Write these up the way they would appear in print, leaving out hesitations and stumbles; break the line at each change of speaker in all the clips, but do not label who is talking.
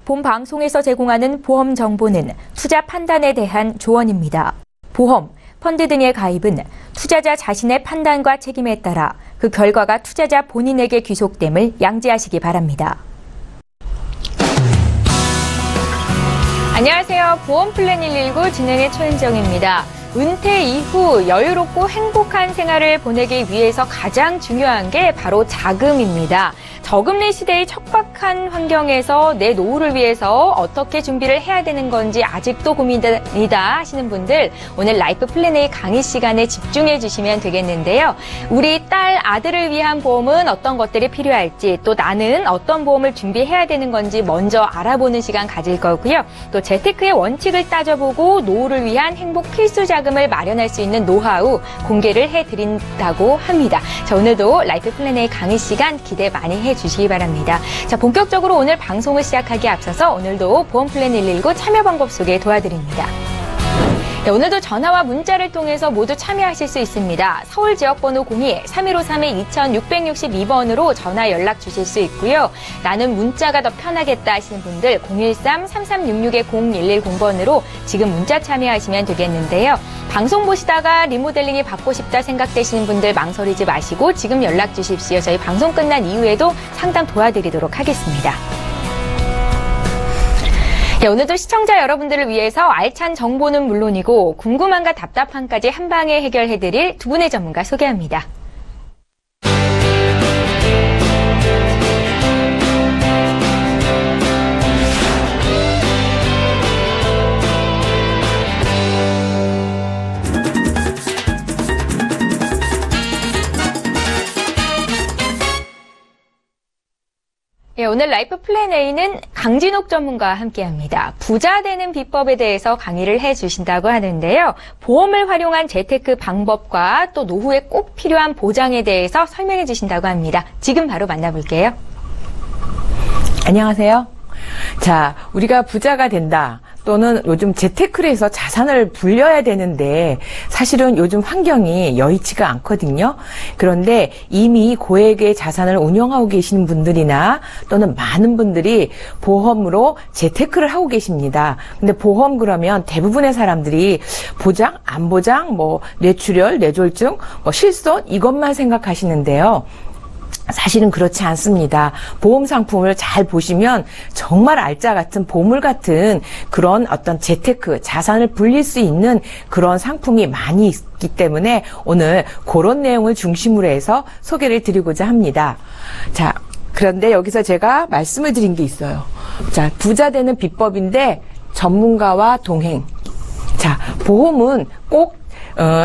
본 방송에서 제공하는 보험 정보는 투자 판단에 대한 조언입니다. 보험, 펀드 등의 가입은 투자자 자신의 판단과 책임에 따라 그 결과가 투자자 본인에게 귀속됨을 양지하시기 바랍니다. 안녕하세요. 보험 플랜 119 진행의 최은정입니다. 은퇴 이후 여유롭고 행복한 생활을 보내기 위해서 가장 중요한 게 바로 자금입니다. 저금리 시대의 척박한 환경에서 내 노후를 위해서 어떻게 준비를 해야 되는 건지 아직도 고민이다 하시는 분들 오늘 라이프 플랜 A 강의 시간에 집중해 주시면 되겠는데요. 우리 딸, 아들을 위한 보험은 어떤 것들이 필요할지 또 나는 어떤 보험을 준비해야 되는 건지 먼저 알아보는 시간 가질 거고요. 또 재테크의 원칙을 따져보고 노후를 위한 행복 필수 자금을 마련할 수 있는 노하우 공개를 해드린다고 합니다. 자, 오늘도 라이프 플랜 A 강의 시간 기대 많이 해주시기 바랍니다. 자, 본격적으로 오늘 방송을 시작하기에 앞서서 오늘도 보험 플랜 119 참여 방법 소개 도와드립니다. 네, 오늘도 전화와 문자를 통해서 모두 참여하실 수 있습니다. 서울 지역번호 02-3153-2662번으로 전화 연락 주실 수 있고요. 나는 문자가 더 편하겠다 하시는 분들 013-3366-0110번으로 지금 문자 참여하시면 되겠는데요. 방송 보시다가 리모델링이 받고 싶다 생각되시는 분들 망설이지 마시고 지금 연락 주십시오. 저희 방송 끝난 이후에도 상담 도와드리도록 하겠습니다. 네, 오늘도 시청자 여러분들을 위해서 알찬 정보는 물론이고 궁금함과 답답함까지 한 방에 해결해드릴 두 분의 전문가 소개합니다. 예, 오늘 라이프 플랜 A는 강진욱 전문가와 함께합니다. 부자 되는 비법에 대해서 강의를 해주신다고 하는데요. 보험을 활용한 재테크 방법과 또 노후에 꼭 필요한 보장에 대해서 설명해 주신다고 합니다. 지금 바로 만나볼게요.
안녕하세요. 자, 우리가 부자가 된다. 또는 요즘 재테크를 해서 자산을 불려야 되는데 사실은 요즘 환경이 여의치가 않거든요. 그런데 이미 고액의 자산을 운영하고 계시는 분들이나 또는 많은 분들이 보험으로 재테크를 하고 계십니다. 근데 보험 그러면 대부분의 사람들이 보장, 안 보장, 뇌출혈, 뇌졸중, 실손 이것만 생각하시는데요. 사실은 그렇지 않습니다. 보험 상품을 잘 보시면 정말 알짜 같은 보물 같은 그런 어떤 재테크, 자산을 불릴 수 있는 그런 상품이 많이 있기 때문에 오늘 그런 내용을 중심으로 해서 소개를 드리고자 합니다. 자, 그런데 여기서 제가 말씀을 드린 게 있어요. 자, 부자 되는 비법인데 전문가와 동행. 자, 보험은 꼭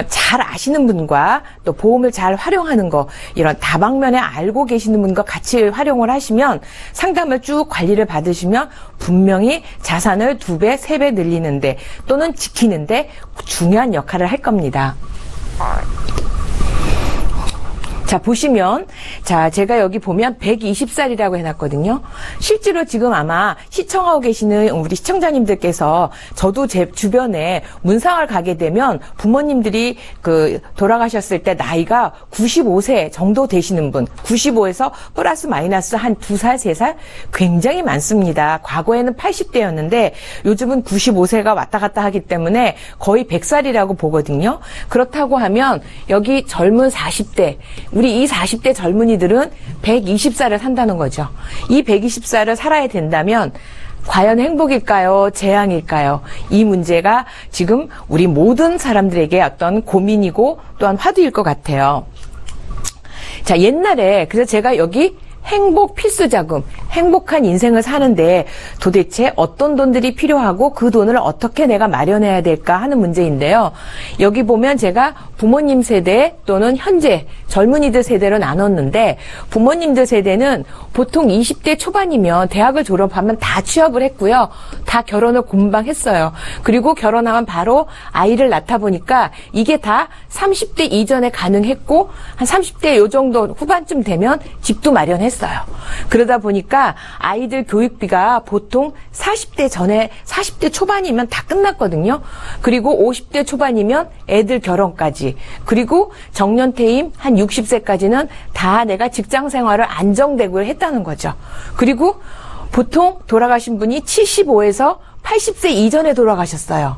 잘 아시는 분과 또 보험을 잘 활용하는 거 이런 다방면에 알고 계시는 분과 같이 활용을 하시면 상담을 쭉 관리를 받으시면 분명히 자산을 2배, 3배 늘리는데 또는 지키는데 중요한 역할을 할 겁니다. 자, 보시면, 자, 제가 여기 보면 120살이라고 해놨거든요. 실제로 지금 아마 시청하고 계시는 우리 시청자님들께서 저도 제 주변에 문상을 가게 되면 부모님들이 돌아가셨을 때 나이가 95세 정도 되시는 분, 95에서 플러스 마이너스 한 2살, 3살 굉장히 많습니다. 과거에는 80대였는데 요즘은 95세가 왔다 갔다 하기 때문에 거의 100살이라고 보거든요. 그렇다고 하면 여기 젊은 40대, 우리 이 40대 젊은이들은 120살을 산다는 거죠. 이 120살을 살아야 된다면 과연 행복일까요? 재앙일까요? 이 문제가 지금 우리 모든 사람들에게 어떤 고민이고 또한 화두일 것 같아요. 자, 옛날에 그래서 제가 여기 행복 필수자금, 행복한 인생을 사는데 도대체 어떤 돈들이 필요하고 그 돈을 어떻게 내가 마련해야 될까 하는 문제인데요. 여기 보면 제가 부모님 세대 또는 현재 젊은이들 세대로 나눴는데 부모님들 세대는 보통 20대 초반이면 대학을 졸업하면 다 취업을 했고요. 다 결혼을 금방 했어요. 그리고 결혼하면 바로 아이를 낳다 보니까 이게 다 30대 이전에 가능했고 한 30대 요 정도 후반쯤 되면 집도 마련했어요. 그러다 보니까 아이들 교육비가 보통 40대 초반이면 다 끝났거든요. 그리고 50대 초반이면 애들 결혼까지. 그리고 정년퇴임 한 60세까지는 다 내가 직장 생활을 안정되고 했다는 거죠. 그리고 보통 돌아가신 분이 75에서 80세 이전에 돌아가셨어요.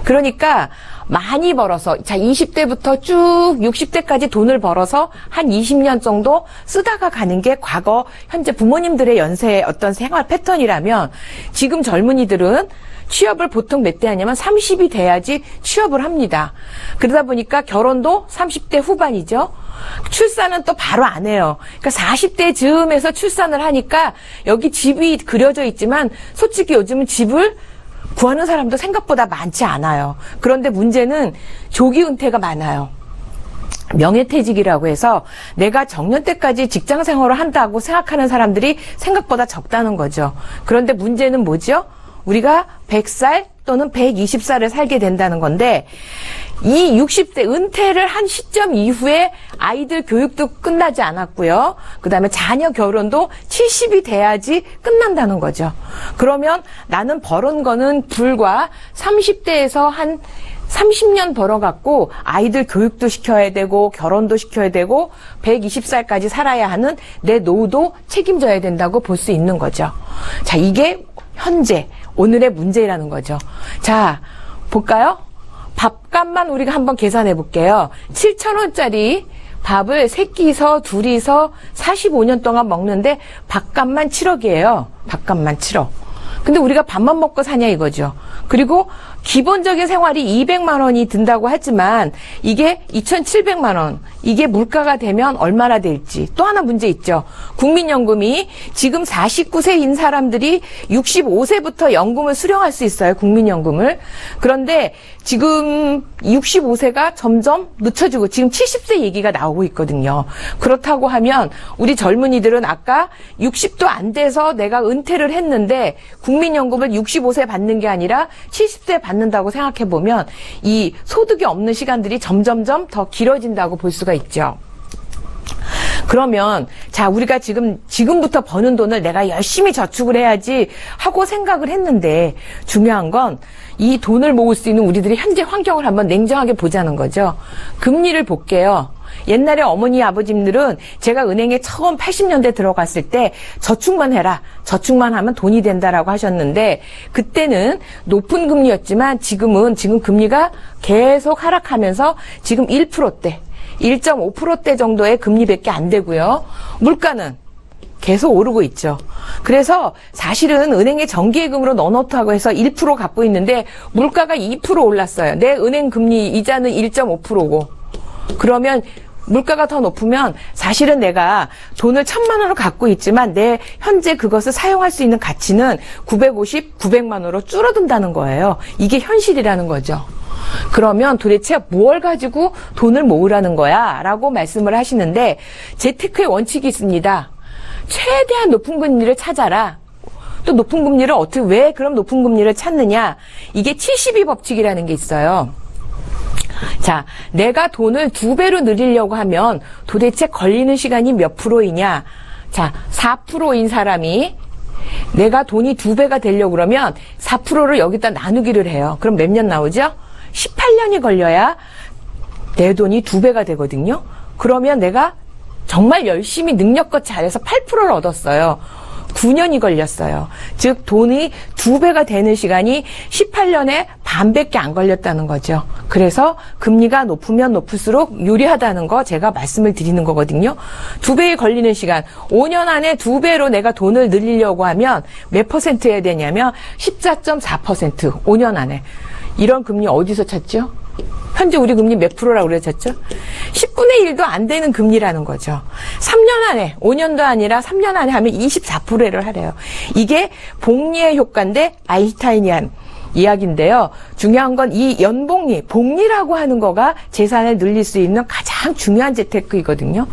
그러니까 많이 벌어서, 자, 20대부터 쭉 60대까지 돈을 벌어서 한 20년 정도 쓰다가 가는 게 과거, 현재 부모님들의 연세의 어떤 생활 패턴이라면 지금 젊은이들은 취업을 보통 몇 대 하냐면 30이 돼야지 취업을 합니다. 그러다 보니까 결혼도 30대 후반이죠. 출산은 또 바로 안 해요. 그러니까 40대 즈음에서 출산을 하니까 여기 집이 그려져 있지만 솔직히 요즘은 집을 구하는 사람도 생각보다 많지 않아요. 그런데 문제는 조기 은퇴가 많아요. 명예퇴직이라고 해서 내가 정년 때까지 직장 생활을 한다고 생각하는 사람들이 생각보다 적다는 거죠. 그런데 문제는 뭐죠? 우리가 100살 또는 120살을 살게 된다는 건데 이 60대 은퇴를 한 시점 이후에 아이들 교육도 끝나지 않았고요. 그다음에 자녀 결혼도 70이 돼야지 끝난다는 거죠. 그러면 나는 벌은 거는 불과 30대에서 한 30년 벌어갖고 아이들 교육도 시켜야 되고 결혼도 시켜야 되고 120살까지 살아야 하는 내 노후도 책임져야 된다고 볼 수 있는 거죠. 자, 이게 현재 오늘의 문제라는 거죠. 자, 볼까요? 밥값만 우리가 한번 계산해 볼게요. 7,000원짜리 밥을 세 끼서 둘이서 45년 동안 먹는데 밥값만 7억이에요. 밥값만 7억. 근데 우리가 밥만 먹고 사냐 이거죠. 그리고 기본적인 생활이 200만 원이 든다고 하지만 이게 2,700만 원. 이게 물가가 되면 얼마나 될지. 또 하나 문제 있죠. 국민연금이 지금 49세인 사람들이 65세부터 연금을 수령할 수 있어요. 국민연금을. 그런데 지금 65세가 점점 늦춰지고 지금 70세 얘기가 나오고 있거든요. 그렇다고 하면 우리 젊은이들은 아까 60도 안 돼서 내가 은퇴를 했는데 국민연금을 65세 받는 게 아니라 70세 받는다고 생각해보면 이 소득이 없는 시간들이 점점점 더 길어진다고 볼 수가 있죠. 그러면 자 우리가 지금부터 버는 돈을 내가 열심히 저축을 해야지 하고 생각을 했는데 중요한 건 이 돈을 모을 수 있는 우리들의 현재 환경을 한번 냉정하게 보자는 거죠. 금리를 볼게요. 옛날에 어머니 아버님들은 제가 은행에 처음 80년대 들어갔을 때 저축만 해라. 저축만 하면 돈이 된다라고 하셨는데 그때는 높은 금리였지만 지금 금리가 계속 하락하면서 지금 1%대 1.5%대 정도의 금리밖에 안 되고요. 물가는 계속 오르고 있죠. 그래서 사실은 은행에 정기예금으로 넣어놓다고 해서 1% 갖고 있는데 물가가 2% 올랐어요. 내 은행 금리 이자는 1.5%고 그러면 물가가 더 높으면 사실은 내가 돈을 1,000만 원을 갖고 있지만 내 현재 그것을 사용할 수 있는 가치는 950, 900만 원으로 줄어든다는 거예요. 이게 현실이라는 거죠. 그러면 도대체 뭘 가지고 돈을 모으라는 거야? 라고 말씀을 하시는데 재테크의 원칙이 있습니다. 최대한 높은 금리를 찾아라. 또 높은 금리를 왜 그럼 높은 금리를 찾느냐? 이게 72 법칙이라는 게 있어요. 자, 내가 돈을 2배로 늘리려고 하면 도대체 걸리는 시간이 몇 프로이냐? 자, 4%인 사람이 내가 돈이 2배가 되려고 그러면 4%를 여기다 나누기를 해요. 그럼 몇 년 나오죠? 18년이 걸려야 내 돈이 2배가 되거든요. 그러면 내가 정말 열심히 능력껏 잘해서 8%를 얻었어요. 9년이 걸렸어요. 즉 돈이 2배가 되는 시간이 18년에 반밖에 안 걸렸다는 거죠. 그래서 금리가 높으면 높을수록 유리하다는 거 제가 말씀을 드리는 거거든요. 2배에 걸리는 시간 5년 안에 2배로 내가 돈을 늘리려고 하면 몇 퍼센트 해야 되냐면 14.4% 5년 안에. 이런 금리 어디서 찾죠? 현재 우리 금리 몇 프로라고 그랬었죠? 10분의 1도 안 되는 금리라는 거죠. 3년 안에, 5년도 아니라 3년 안에 하면 24%를 하래요. 이게 복리의 효과인데 아인슈타인이 한 이야기인데요. 중요한 건 이 연복리, 복리라고 하는 거가 재산을 늘릴 수 있는 가장 중요한 재테크이거든요.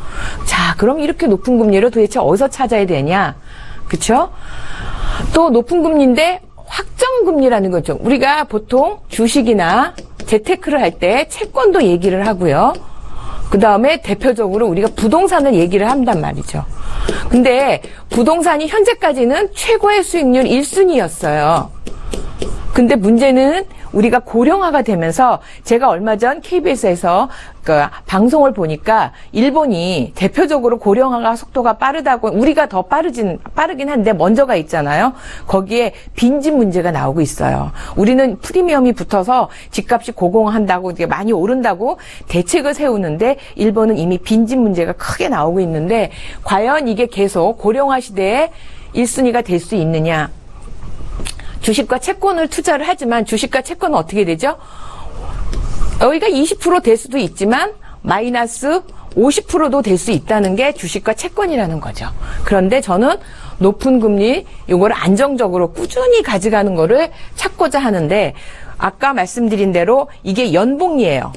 자, 그럼 이렇게 높은 금리를 도대체 어디서 찾아야 되냐? 그쵸? 또 높은 금리인데 확정금리라는 거죠. 우리가 보통 주식이나 재테크를 할 때 채권도 얘기를 하고요. 그 다음에 대표적으로 우리가 부동산을 얘기를 한단 말이죠. 근데 부동산이 현재까지는 최고의 수익률 1순위였어요. 근데 문제는 우리가 고령화가 되면서 제가 얼마 전 KBS에서 그 방송을 보니까 일본이 대표적으로 고령화가 속도가 빠르다고 우리가 더 빠르긴 한데 먼저가 있잖아요. 거기에 빈집 문제가 나오고 있어요. 우리는 프리미엄이 붙어서 집값이 고공한다고 이게 많이 오른다고 대책을 세우는데 일본은 이미 빈집 문제가 크게 나오고 있는데 과연 이게 계속 고령화 시대에 1순위가 될 수 있느냐. 주식과 채권을 투자를 하지만 주식과 채권은 어떻게 되죠? 여기가 20% 될 수도 있지만 마이너스 50%도 될 수 있다는 게 주식과 채권이라는 거죠. 그런데 저는 높은 금리 요거를 안정적으로 꾸준히 가져가는 거를 찾고자 하는데 아까 말씀드린 대로 이게 연복리예요.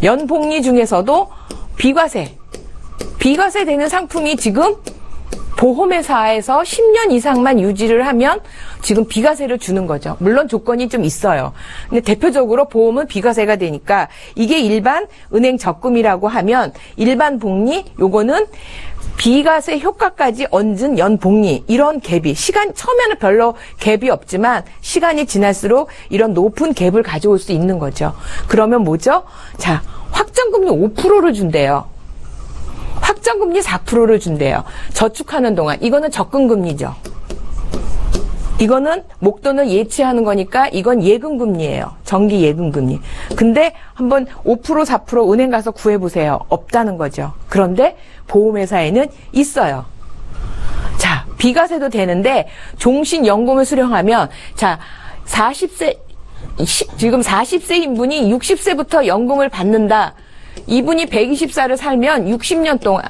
연복리 중에서도 비과세 되는 상품이 지금 보험회사에서 10년 이상만 유지를 하면 지금 비과세를 주는 거죠. 물론 조건이 좀 있어요. 근데 대표적으로 보험은 비과세가 되니까 이게 일반 은행 적금이라고 하면 일반 복리 요거는 비과세 효과까지 얹은 연복리 이런 갭이 처음에는 별로 갭이 없지만 시간이 지날수록 이런 높은 갭을 가져올 수 있는 거죠. 그러면 뭐죠? 자, 확정금리 5%를 준대요. 확정금리 4%를 준대요. 저축하는 동안. 이거는 적금금리죠. 이거는 목돈을 예치하는 거니까 이건 예금금리예요. 정기 예금금리. 근데 한번 5% 4% 은행 가서 구해보세요. 없다는 거죠. 그런데 보험회사에는 있어요. 자, 비과세도 되는데 종신연금을 수령하면 자 40세 지금 40세인 분이 60세부터 연금을 받는다. 이분이 120살을 살면 60년 동안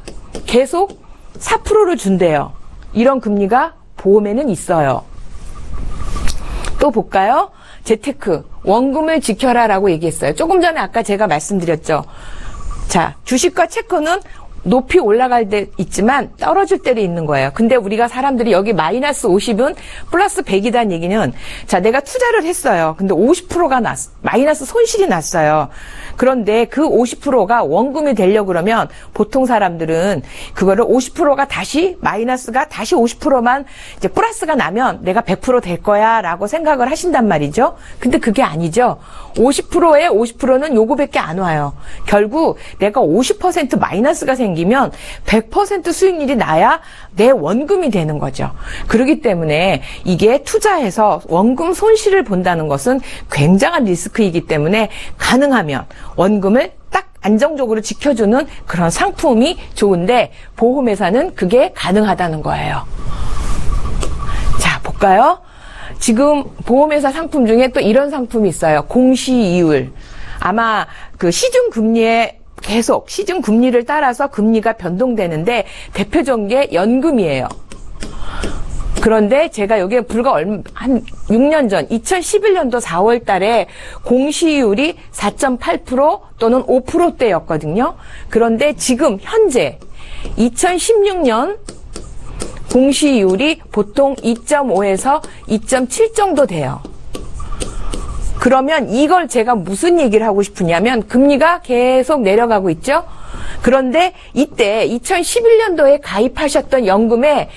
계속 4%를 준대요. 이런 금리가 보험에는 있어요. 또 볼까요? 재테크, 원금을 지켜라라고 얘기했어요. 조금 전에 아까 제가 말씀드렸죠. 자, 주식과 채권은 높이 올라갈 때 있지만 떨어질 때도 있는 거예요. 근데 우리가 사람들이 여기 마이너스 50은 플러스 100이라는 얘기는 자, 내가 투자를 했어요. 근데 50%가 마이너스 손실이 났어요. 그런데 그 50%가 원금이 되려고 그러면 보통 사람들은 그거를 50%가 다시 마이너스가 다시 50%만 이제 플러스가 나면 내가 100% 될 거야 라고 생각을 하신단 말이죠. 근데 그게 아니죠. 50%에 50%는 요거밖에 안 와요. 결국 내가 50% 마이너스가 생기면 100% 수익률이 나야 내 원금이 되는 거죠. 그렇기 때문에 이게 투자해서 원금 손실을 본다는 것은 굉장한 리스크이기 때문에 가능하면 원금을 딱 안정적으로 지켜주는 그런 상품이 좋은데 보험회사는 그게 가능하다는 거예요. 자, 볼까요? 지금 보험회사 상품 중에 또 이런 상품이 있어요. 공시이율. 아마 그 시중금리에 계속 시중금리를 따라서 금리가 변동되는데 대표적인 게 연금이에요. 그런데 제가 여기에 불과 한 6년 전 2011년도 4월 달에 공시이율이 4.8% 또는 5%대였거든요. 그런데 지금 현재 2016년 공시이율이 보통 2.5에서 2.7 정도 돼요. 그러면 이걸 제가 무슨 얘기를 하고 싶으냐면 금리가 계속 내려가고 있죠. 그런데 이때 2011년도에 가입하셨던 연금에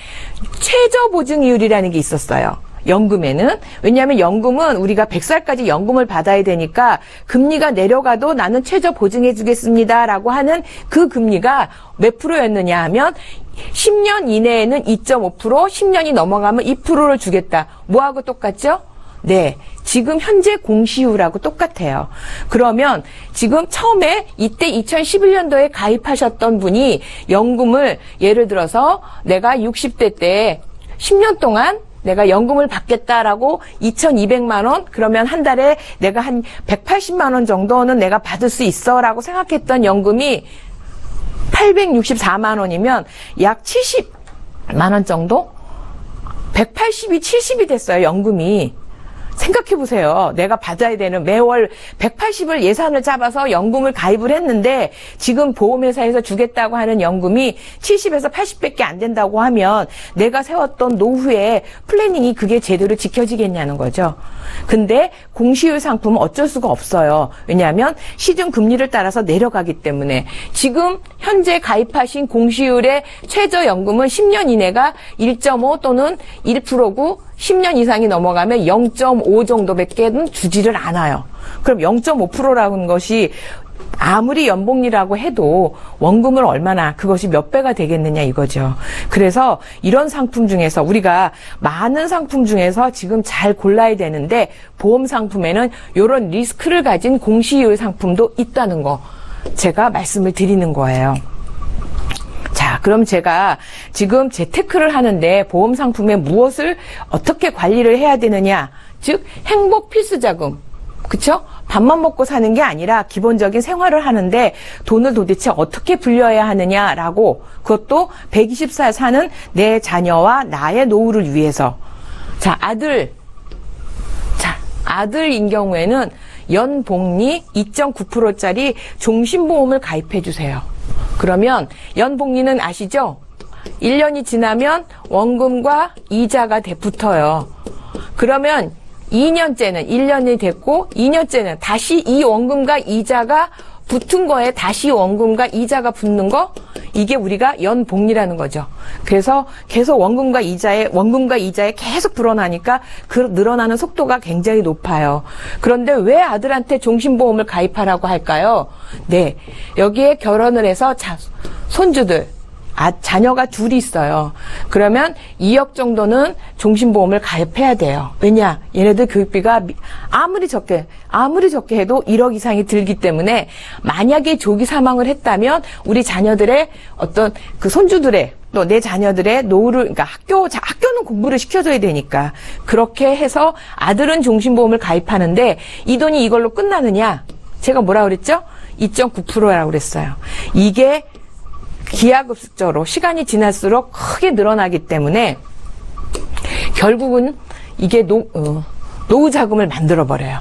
최저보증이율이라는 게 있었어요. 연금에는. 왜냐하면 연금은 우리가 100살까지 연금을 받아야 되니까 금리가 내려가도 나는 최저 보증해 주겠습니다 라고 하는 그 금리가 몇 프로였느냐 하면 10년 이내에는 2.5%, 10년이 넘어가면 2%를 주겠다. 뭐하고 똑같죠? 네, 지금 현재 공시이율하고 똑같아요. 그러면 지금 처음에 이때 2011년도에 가입하셨던 분이 연금을 예를 들어서 내가 60대 때 10년 동안 내가 연금을 받겠다라고 2,200만 원 그러면 한 달에 내가 한 180만 원 정도는 내가 받을 수 있어라고 생각했던 연금이 864만 원이면 약 70만 원 정도? 180이 70이 됐어요, 연금이. 생각해보세요. 내가 받아야 되는 매월 180을 예산을 잡아서 연금을 가입을 했는데 지금 보험회사에서 주겠다고 하는 연금이 70에서 80밖에 안 된다고 하면 내가 세웠던 노후에 플래닝이 그게 제대로 지켜지겠냐는 거죠. 근데 공시이율 상품은 어쩔 수가 없어요. 왜냐하면 시중금리를 따라서 내려가기 때문에 지금 현재 가입하신 공시이율의 최저연금은 10년 이내가 1.5 또는 1%고 10년 이상이 넘어가면 0.5 정도밖에는 주지를 않아요. 그럼 0.5%라는 것이 아무리 연봉리라고 해도 원금을 얼마나 그것이 몇 배가 되겠느냐 이거죠. 그래서 이런 상품 중에서 우리가 많은 상품 중에서 지금 잘 골라야 되는데 보험 상품에는 이런 리스크를 가진 공시이율 상품도 있다는 거 제가 말씀을 드리는 거예요. 자, 그럼 제가 지금 재테크를 하는데 보험 상품에 무엇을 어떻게 관리를 해야 되느냐? 즉 행복 필수자금. 그쵸? 밥만 먹고 사는 게 아니라 기본적인 생활을 하는데 돈을 도대체 어떻게 불려야 하느냐라고 그것도 120살 사는 내 자녀와 나의 노후를 위해서. 자, 아들인 경우에는 연복리 2.9%짜리 종신보험을 가입해 주세요. 그러면 연복리는 아시죠? 1년이 지나면 원금과 이자가 붙어요. 그러면 2년째는 1년이 됐고 2년째는 다시 이 원금과 이자가 붙은 거에 다시 원금과 이자가 붙는 거 이게 우리가 연복리라는 거죠. 그래서 계속 원금과 이자에 계속 불어나니까 그 늘어나는 속도가 굉장히 높아요. 그런데 왜 아들한테 종신보험을 가입하라고 할까요? 네, 여기에 결혼을 해서 손주들 자녀가 둘이 있어요. 그러면 2억 정도는 종신보험을 가입해야 돼요. 왜냐? 얘네들 교육비가 아무리 적게 해도 1억 이상이 들기 때문에 만약에 조기 사망을 했다면 우리 자녀들의 어떤 그 손주들의 또 내 자녀들의 노후를, 그러니까 학교는 공부를 시켜줘야 되니까 그렇게 해서 아들은 종신보험을 가입하는데 이 돈이 이걸로 끝나느냐? 제가 뭐라 그랬죠? 2.9%라고 그랬어요. 이게 기하급수적으로 시간이 지날수록 크게 늘어나기 때문에 결국은 이게 노후 자금을 만들어 버려요.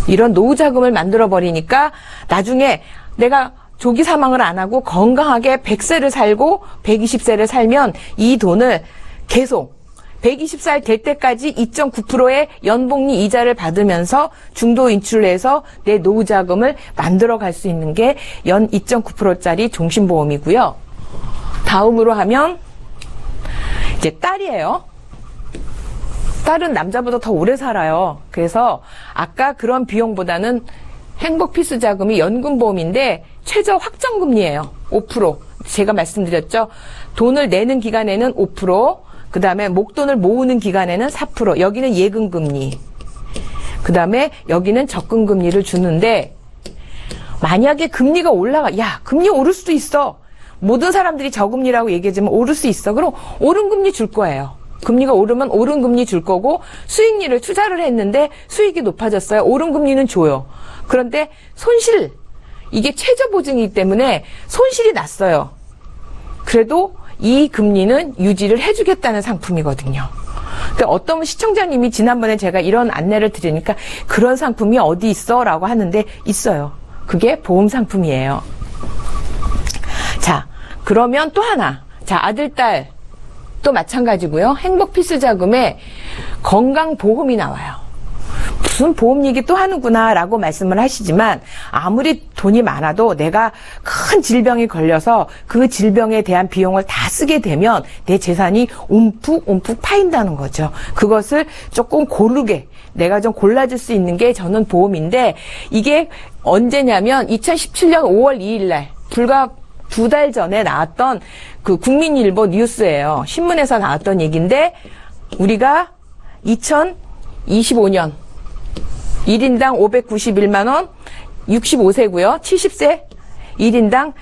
이런 노후 자금을 만들어 버리니까 나중에 내가 조기 사망을 안 하고 건강하게 100세를 살고 120세를 살면 이 돈을 계속 120살 될 때까지 2.9%의 연복리 이자를 받으면서 중도 인출을 해서 내 노후 자금을 만들어 갈 수 있는 게 연 2.9%짜리 종신보험이고요. 다음으로 하면 이제 딸이에요. 딸은 남자보다 더 오래 살아요. 그래서 아까 그런 비용보다는 행복필수자금이 연금보험인데 최저 확정금리예요. 5%. 제가 말씀드렸죠. 돈을 내는 기간에는 5%, 그 다음에 목돈을 모으는 기간에는 4%, 여기는 예금금리, 그 다음에 여기는 적금금리를 주는데 만약에 금리가 금리 오를 수도 있어. 모든 사람들이 저금리라고 얘기하지만 오를 수 있어. 그럼 오른 금리 줄 거예요. 금리가 오르면 오른 금리 줄 거고 수익률을 투자를 했는데 수익이 높아졌어요. 오른 금리는 줘요. 그런데 이게 최저 보증이기 때문에 손실이 났어요. 그래도 이 금리는 유지를 해주겠다는 상품이거든요. 근데 어떤 시청자님이 지난번에 제가 이런 안내를 드리니까 그런 상품이 어디 있어? 라고 하는데 있어요. 그게 보험 상품이에요. 자, 그러면 또 하나. 자, 아들, 딸 또 마찬가지고요. 행복필수자금에 건강보험이 나와요. 무슨 보험 얘기 또 하는구나 라고 말씀을 하시지만 아무리 돈이 많아도 내가 큰 질병에 걸려서 그 질병에 대한 비용을 다 쓰게 되면 내 재산이 움푹 파인다는 거죠. 그것을 조금 고르게 내가 좀 골라줄 수 있는 게 저는 보험인데 이게 언제냐면 2017년 5월 2일 날 불과 2달 전에 나왔던 그 국민일보 뉴스예요. 신문에서 나왔던 얘기인데 우리가 2025년 1인당 591만 원, 65세고요. 70세 1인당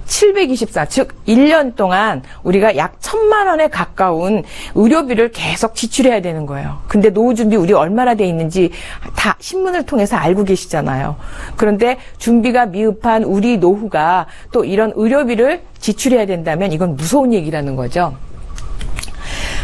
724, 즉 1년 동안 우리가 약 1,000만 원에 가까운 의료비를 계속 지출해야 되는 거예요. 근데 노후준비 우리 얼마나 돼 있는지 다 신문을 통해서 알고 계시잖아요. 그런데 준비가 미흡한 우리 노후가 또 이런 의료비를 지출해야 된다면 이건 무서운 얘기라는 거죠.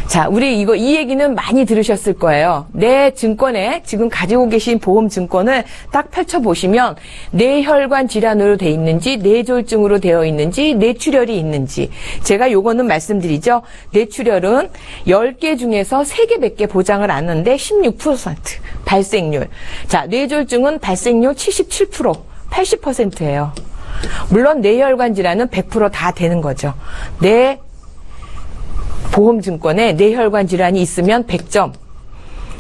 자, 우리 이 얘기는 많이 들으셨을 거예요. 내 증권에 지금 가지고 계신 보험 증권을 딱 펼쳐보시면 뇌혈관 질환으로 돼 있는지 뇌졸중으로 되어 있는지 뇌출혈이 있는지 제가 요거는 말씀드리죠. 뇌출혈은 10개 중에서 3개밖에 보장을 안 하는데 16% 발생률. 자, 뇌졸중은 발생률 77%, 80%예요. 물론 뇌혈관 질환은 100% 다 되는 거죠. 보험증권에 뇌혈관 질환이 있으면 100점,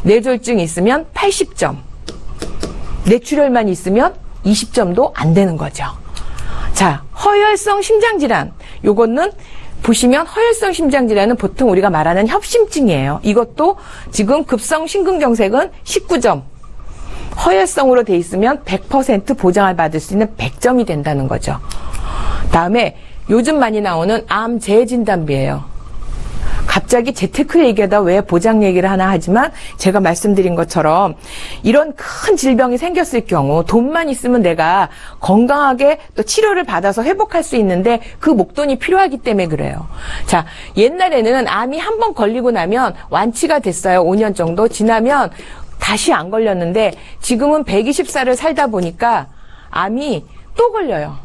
뇌졸중이 있으면 80점, 뇌출혈만 있으면 20점도 안 되는 거죠. 자, 허혈성 심장질환. 요거는 보시면 허혈성 심장질환은 보통 우리가 말하는 협심증이에요. 이것도 지금 급성 심근경색은 19점. 허혈성으로 돼 있으면 100% 보장을 받을 수 있는 100점이 된다는 거죠. 다음에 요즘 많이 나오는 암 재진단비예요. 갑자기 재테크 얘기하다 왜 보장 얘기를 하나 하지만 제가 말씀드린 것처럼 이런 큰 질병이 생겼을 경우 돈만 있으면 내가 건강하게 또 치료를 받아서 회복할 수 있는데 그 목돈이 필요하기 때문에 그래요. 자, 옛날에는 암이 한 번 걸리고 나면 완치가 됐어요. 5년 정도 지나면 다시 안 걸렸는데 지금은 120살을 살다 보니까 암이 또 걸려요.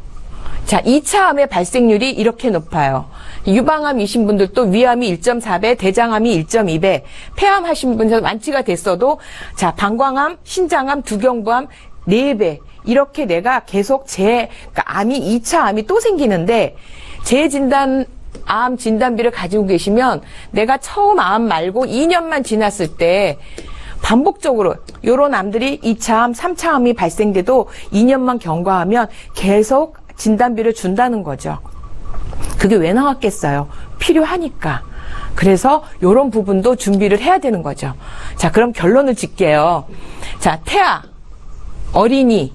자, 2차 암의 발생률이 이렇게 높아요. 유방암이신 분들도 위암이 1.4배, 대장암이 1.2배, 폐암 하신 분들 완치가 됐어도 자, 방광암, 신장암, 두경부암 4배. 이렇게 내가 계속 그러니까 암이 2차 암이 또 생기는데 암 진단비를 가지고 계시면 내가 처음 암 말고 2년만 지났을 때 반복적으로 요런 암들이 2차 암, 3차 암이 발생돼도 2년만 경과하면 계속 진단비를 준다는 거죠. 그게 왜 나왔겠어요? 필요하니까. 그래서 요런 부분도 준비를 해야 되는 거죠. 자, 그럼 결론을 짓게요. 자, 태아, 어린이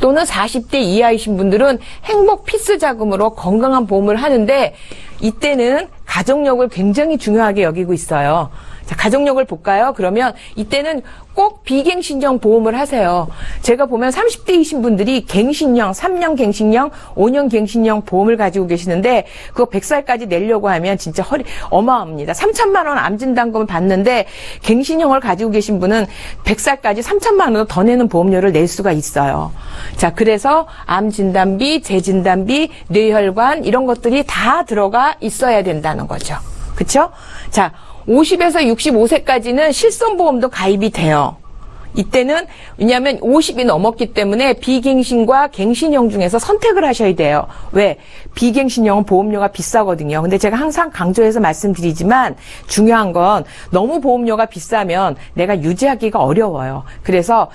또는 40대 이하이신 분들은 행복 필수 자금으로 건강한 보험을 하는데 이때는 가족력을 굉장히 중요하게 여기고 있어요. 자, 가족력을 볼까요? 그러면 이때는 꼭 비갱신형 보험을 하세요. 제가 보면 30대이신 분들이 갱신형, 3년 갱신형, 5년 갱신형 보험을 가지고 계시는데 그거 100살까지 내려고 하면 진짜 어마어마합니다. 3천만 원 암진단금을 받는데 갱신형을 가지고 계신 분은 100살까지 3천만 원 더 내는 보험료를 낼 수가 있어요. 자, 그래서 암진단비, 재진단비, 뇌혈관 이런 것들이 다 들어가 있어야 된다는 거죠. 그렇죠? 자, 50에서 65세까지는 실손보험도 가입이 돼요. 이때는 왜냐하면 50이 넘었기 때문에 비갱신과 갱신형 중에서 선택을 하셔야 돼요. 왜? 비갱신형은 보험료가 비싸거든요. 근데 제가 항상 강조해서 말씀드리지만 중요한 건 너무 보험료가 비싸면 내가 유지하기가 어려워요. 그래서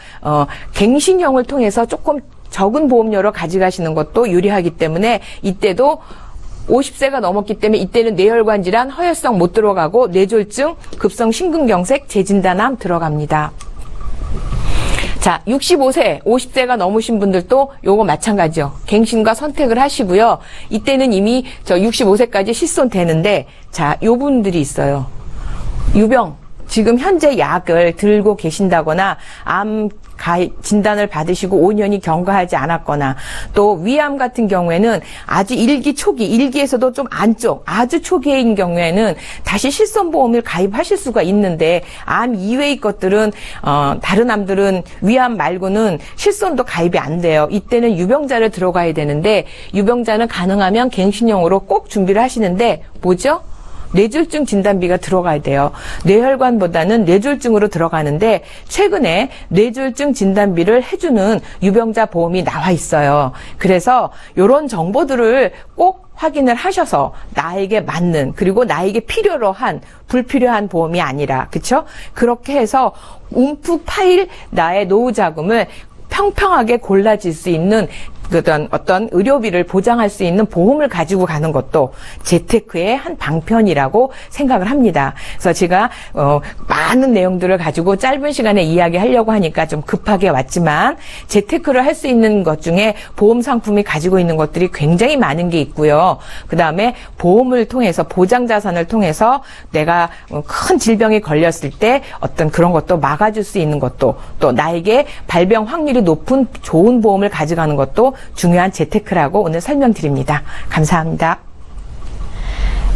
갱신형을 통해서 조금 적은 보험료로 가져가시는 것도 유리하기 때문에 이때도 50세가 넘었기 때문에 이때는 뇌혈관 질환, 허혈성 못 들어가고 뇌졸중, 급성 심근경색, 재진단암 들어갑니다. 자, 65세, 50세가 넘으신 분들도 요거 마찬가지죠. 갱신과 선택을 하시고요. 이때는 이미 65세까지 실손 되는데 자, 요 분들이 있어요. 유병, 지금 현재 약을 들고 계신다거나 암 진단을 받으시고 5년이 경과하지 않았거나 또 위암 같은 경우에는 아주 일기 초기, 일기에서도 좀 안쪽, 아주 초기인 경우에는 다시 실손보험을 가입하실 수가 있는데 암 이외의 것들은 다른 암들은 위암 말고는 실손도 가입이 안 돼요. 이때는 유병자를 들어가야 되는데 유병자는 가능하면 갱신형으로 꼭 준비를 하시는데 뭐죠? 뇌졸중 진단비가 들어가야 돼요. 뇌혈관보다는 뇌졸중으로 들어가는데 최근에 뇌졸중 진단비를 해주는 유병자 보험이 나와 있어요. 그래서 이런 정보들을 꼭 확인을 하셔서 나에게 맞는 그리고 나에게 필요로 한 불필요한 보험이 아니라 그렇죠? 그렇게 해서 움푹 파일 나의 노후 자금을 평평하게 골라질 수 있는 어떤 의료비를 보장할 수 있는 보험을 가지고 가는 것도 재테크의 한 방편이라고 생각을 합니다. 그래서 제가 많은 내용들을 가지고 짧은 시간에 이야기하려고 하니까 좀 급하게 왔지만 재테크를 할 수 있는 것 중에 보험 상품이 가지고 있는 것들이 굉장히 많은 게 있고요. 그 다음에 보험을 통해서 보장 자산을 통해서 내가 큰 질병에 걸렸을 때 어떤 그런 것도 막아줄 수 있는 것도 또 나에게 발병 확률이 높은 좋은 보험을 가져가는 것도 중요한 재테크라고 오늘 설명드립니다. 감사합니다.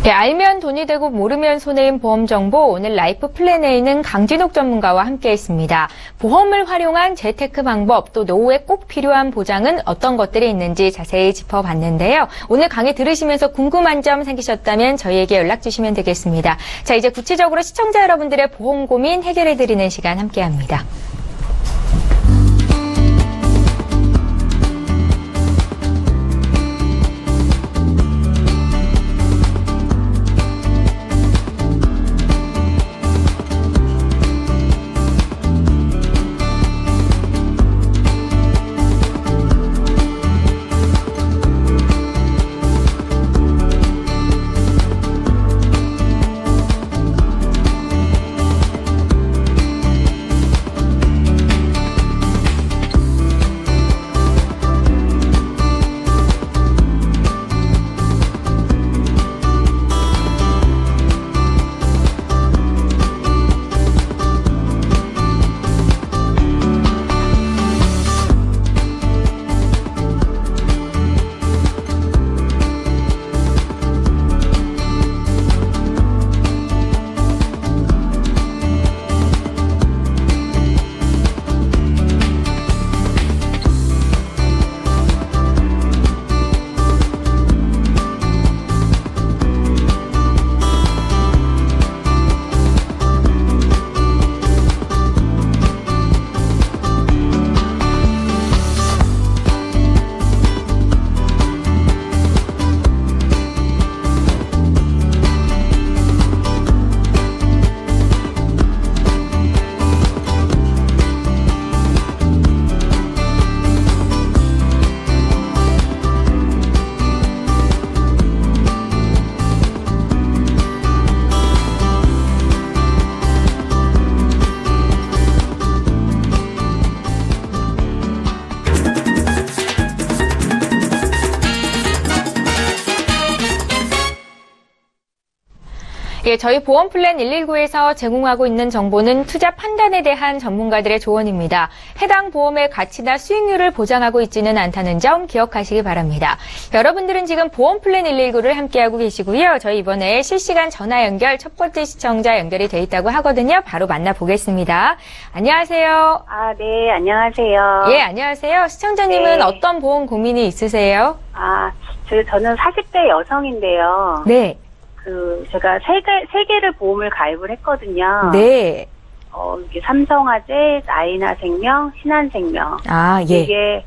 네, 알면 돈이 되고 모르면 손해인 보험 정보 오늘 라이프 플랜에 있는 강진욱 전문가와 함께했습니다. 보험을 활용한 재테크 방법 또 노후에 꼭 필요한 보장은 어떤 것들이 있는지 자세히 짚어봤는데요. 오늘 강의 들으시면서 궁금한 점 생기셨다면 저희에게 연락 주시면 되겠습니다. 자, 이제 구체적으로 시청자 여러분들의 보험 고민 해결해드리는 시간 함께합니다. 예, 저희 보험플랜 119에서 제공하고 있는 정보는 투자 판단에 대한 전문가들의 조언입니다. 해당 보험의 가치나 수익률을 보장하고 있지는 않다는 점 기억하시기 바랍니다. 여러분들은 지금 보험플랜 119를 함께하고 계시고요. 저희 이번에 실시간 전화 연결 첫 번째 시청자 연결이 돼 있다고 하거든요. 바로 만나보겠습니다. 안녕하세요.
네, 안녕하세요.
예, 안녕하세요. 시청자님은
네.
어떤 보험 고민이 있으세요?
저는 40대 여성인데요.
네.
제가 세 개를 보험을 가입을 했거든요.
네.
이게 삼성화재, 나이나생명, 신한생명.
예.
이게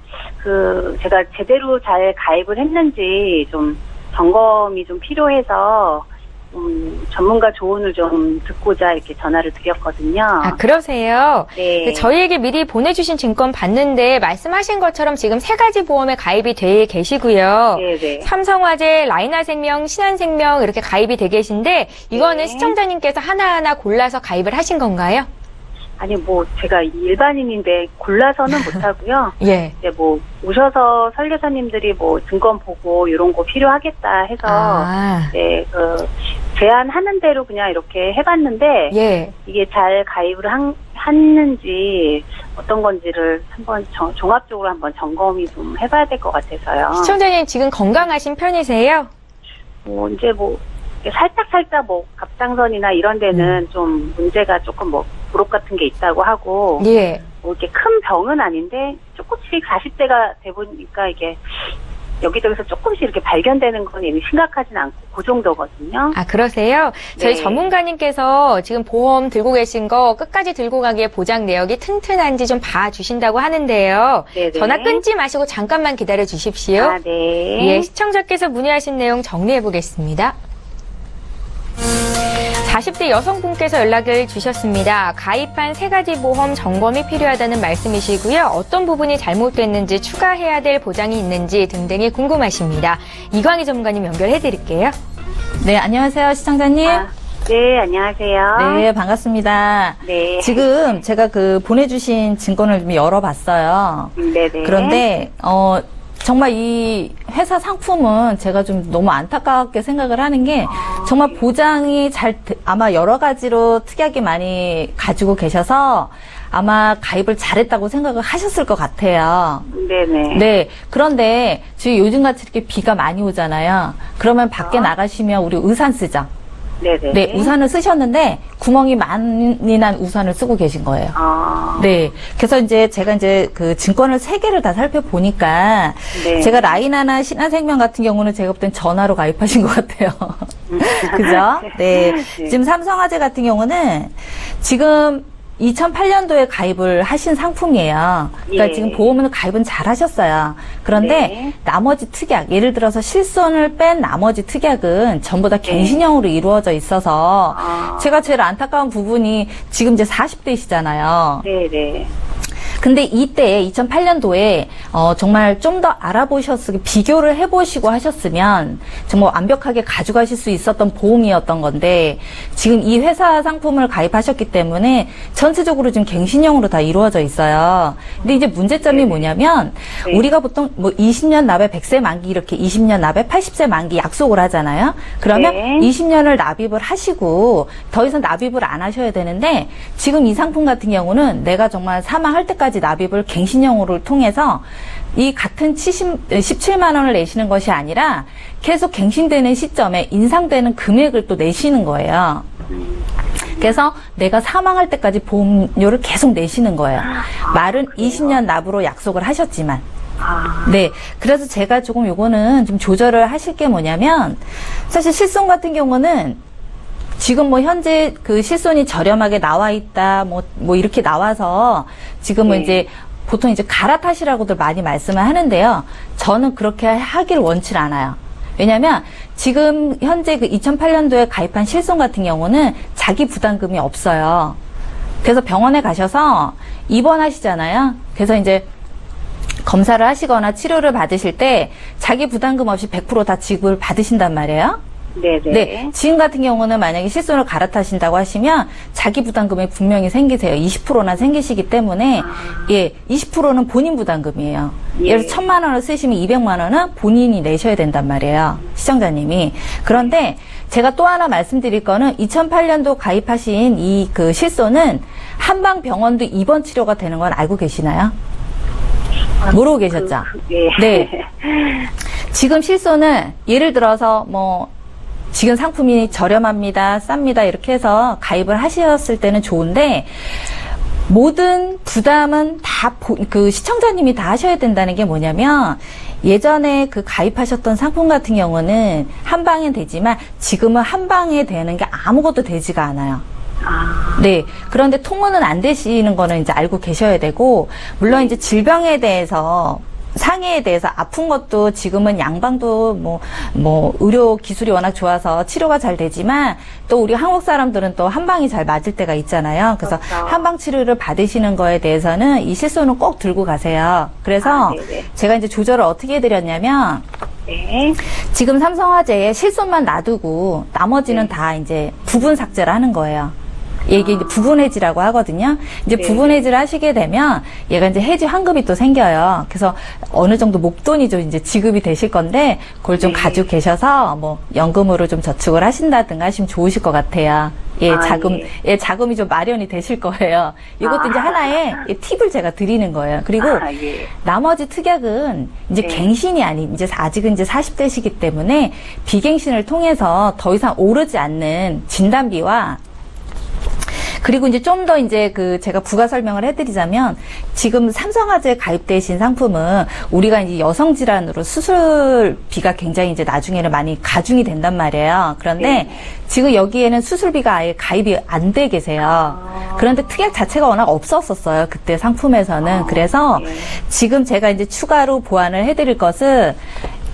제가 제대로 잘 가입을 했는지 좀 점검이 좀 필요해서 전문가 조언을 좀 듣고자 이렇게 전화를 드렸거든요.
그러세요?
네.
저희에게 미리 보내주신 증권 봤는데 말씀하신 것처럼 지금 3가지 보험에 가입이 돼 계시고요.
네네.
삼성화재, 라이나생명, 신한생명 이렇게 가입이 돼 계신데 이거는
네.
시청자님께서 하나하나 골라서 가입을 하신 건가요?
아니, 제가 일반인인데 골라서는 못하고요.
예.
이제 오셔서 설계사님들이 증권 보고 이런 거 필요하겠다 해서, 네, 제안하는 대로 그냥 이렇게 해봤는데,
예.
이게 잘 가입을 했는지 어떤 건지를 한번 종합적으로 한번 점검이 좀 해봐야 될 것 같아서요.
시청자님 지금 건강하신 편이세요?
이제 살짝 갑상선이나 이런 데는 좀 문제가 조금 부록 같은 게 있다고 하고,
예.
이렇게 큰 병은 아닌데 조금씩 40대가 돼 보니까 이게 여기저기서 조금씩 이렇게 발견되는 건 이미 심각하진 않고 그 정도거든요.
그러세요? 저희
네.
전문가님께서 지금 보험 들고 계신 거 끝까지 들고 가기에 보장 내역이 튼튼한지 좀 봐주신다고 하는데요.
네네.
전화 끊지 마시고 잠깐만 기다려 주십시오.
네.
예, 시청자께서 문의하신 내용 정리해 보겠습니다. 40대 여성분께서 연락을 주셨습니다. 가입한 3가지 보험 점검이 필요하다는 말씀이시고요. 어떤 부분이 잘못됐는지 추가해야 될 보장이 있는지 등등이 궁금하십니다. 이광희 전문가님 연결해 드릴게요.
네, 안녕하세요, 시청자님.
네, 안녕하세요.
네, 반갑습니다.
네.
지금 제가 보내주신 증권을 좀 열어봤어요.
네네.
그런데, 정말 이 회사 상품은 제가 좀 너무 안타깝게 생각을 하는 게 정말 보장이 아마 여러 가지로 특이하게 많이 가지고 계셔서 아마 가입을 잘했다고 생각을 하셨을 것 같아요.
네네.
네. 그런데 지금 요즘같이 이렇게 비가 많이 오잖아요. 그러면 밖에 나가시면 우리 우산 쓰죠.
네네.
네, 우산을 쓰셨는데 구멍이 많이 난 우산을 쓰고 계신 거예요. 네. 그래서 제가 증권을 3개를 다 살펴보니까
네.
제가 라이나나 신한생명 같은 경우는 제가 볼 땐 전화로 가입하신 것 같아요. 그죠? 네. 지금 삼성화재 같은 경우는 지금 2008년도에 가입을 하신 상품이에요. 그러니까
예.
지금 보험은 가입은 잘 하셨어요. 그런데
네.
나머지 특약, 예를 들어서 실손을 뺀 나머지 특약은 전부 다 갱신형으로 이루어져 있어서 제가 제일 안타까운 부분이 지금 이제 40대이시잖아요.
네네.
근데 이때 2008년도에 정말 좀 더 비교를 해보시고 하셨으면 정말 완벽하게 가져가실 수 있었던 보험이었던 건데 지금 이 회사 상품을 가입하셨기 때문에 전체적으로 지금 갱신형으로 다 이루어져 있어요. 근데 이제 문제점이 뭐냐면 우리가 보통 20년 납입 100세 만기 이렇게 20년 납입 80세 만기 약속을 하잖아요. 그러면
네.
20년을 납입을 하시고 더 이상 납입을 안 하셔야 되는데 지금 이 상품 같은 경우는 내가 정말 사망할 때까지 납입을 갱신형으로 통해서 이 같은 17만 원을 내시는 것이 아니라 계속 갱신되는 시점에 인상되는 금액을 또 내시는 거예요. 그래서 내가 사망할 때까지 보험료를 계속 내시는 거예요. 말은 20년 납으로 약속을 하셨지만. 네. 그래서 제가 조금 요거는 좀 조절을 하실 게 뭐냐면 사실 실손 같은 경우는 지금 현재 실손이 저렴하게 나와 있다, 이렇게 나와서 지금은 이제 보통 갈아타시라고들 많이 말씀을 하는데요. 저는 그렇게 하기를 원치 않아요. 왜냐면 지금 현재 2008년도에 가입한 실손 같은 경우는 자기 부담금이 없어요. 그래서 병원에 가셔서 입원하시잖아요. 그래서 검사를 하시거나 치료를 받으실 때 자기 부담금 없이 100% 다 지급을 받으신단 말이에요.
네네.
네, 지금 같은 경우는 만약에 실손을 갈아타신다고 하시면 자기 부담금이 분명히 생기세요. 20%나 생기시기 때문에 예, 20%는 본인 부담금이에요.
예.
예를 들어서 1,000만 원을 쓰시면 200만 원은 본인이 내셔야 된단 말이에요. 시청자님이. 그런데 제가 또 하나 말씀드릴 거는 2008년도 가입하신 이 그 실손은 한방병원도 입원 치료가 되는 건 알고 계시나요? 모르고 계셨죠?
예.
네. 지금 실손은 예를 들어서 뭐 지금 상품이 저렴합니다, 쌉니다 이렇게 해서 가입을 하셨을 때는 좋은데 모든 부담은 다 그 시청자님이 다 하셔야 된다는 게 뭐냐면 예전에 그 가입하셨던 상품 같은 경우는 한 방에 되지만 지금은 한 방에 되는 게 아무것도 되지가 않아요. 네. 그런데 통원은 안 되시는 거는 이제 알고 계셔야 되고, 물론 이제 질병에 대해서, 상해에 대해서 아픈 것도 지금은 양방도 의료 기술이 워낙 좋아서 치료가 잘 되지만 또 우리 한국 사람들은 또 한방이 잘 맞을 때가 있잖아요. 그래서
그렇죠.
한방 치료를 받으시는 거에 대해서는 이 실손은 꼭 들고 가세요. 그래서 제가 이제 조절을 어떻게 해드렸냐면,
네.
지금 삼성화재에 실손만 놔두고 나머지는 다 이제 부분 삭제를 하는 거예요. 이게 이제 부분 해지라고 하거든요. 이제
네.
부분 해지를 하시게 되면 얘가 이제 해지 환급이 또 생겨요. 그래서 어느 정도 목돈이 좀 이제 지급이 되실 건데 그걸 좀
네.
가지고 계셔서 뭐 연금으로 좀 저축을 하신다든가 하시면 좋으실 것 같아요. 예,
예.
자금이 좀 마련이 되실 거예요. 이것도 이제 하나의 팁을 제가 드리는 거예요. 그리고
예.
나머지 특약은 이제
네.
갱신이 아닌, 이제 아직은 이제 40대시기 때문에 비갱신을 통해서 더 이상 오르지 않는 진단비와 그리고 이제 좀 더 이제 제가 부가 설명을 해드리자면 지금 삼성화재에 가입되신 상품은 우리가 이제 여성 질환으로 수술비가 굉장히 이제 나중에는 많이 가중이 된단 말이에요. 그런데
네.
지금 여기에는 수술비가 아예 가입이 안 돼 계세요. 그런데 특약 자체가 워낙 없었었어요. 그때 상품에서는. 그래서
네.
지금 제가 이제 추가로 보완을 해드릴 것은